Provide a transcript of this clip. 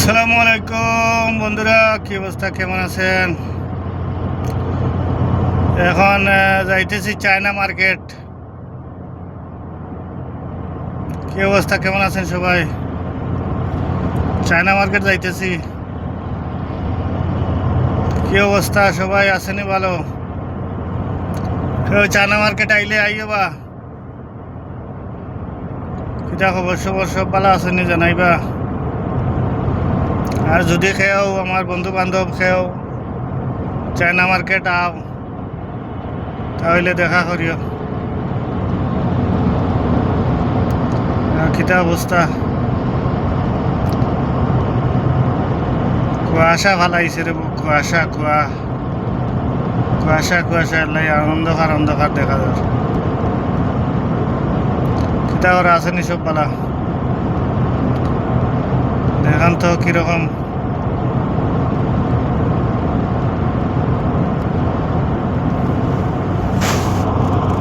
আসসালামু আলাইকুম বন্ধুরা, কি অবস্থা, কেমন আছেন? এখন যাইতেছি চায়না মার্কেট। কি অবস্থা, কেমন আছেন সবাই? চায়না মার্কেট যাইতেছি। কি অবস্থা, সবাই আছেনি ভালো? কেউ চায়না মার্কেট আইলে আইও বা। কিতা খবর, সবর সব ভালো আছেনি জানাইবা। আর যদি খেয়েও আমার বন্ধু বান্ধব খেয়েও চায়না মার্কেট আও, তাহলে দেখা করিও। আর কিতা অবস্থা, কুয়াশা ফালাইছে রে, কুয়াশা কুয়াশা কুয়াশা লাই অন্ধকার অন্ধকার দেখা যায়। কিতা ওরা আসেনি সব পালা, দেখান তো কিরকম।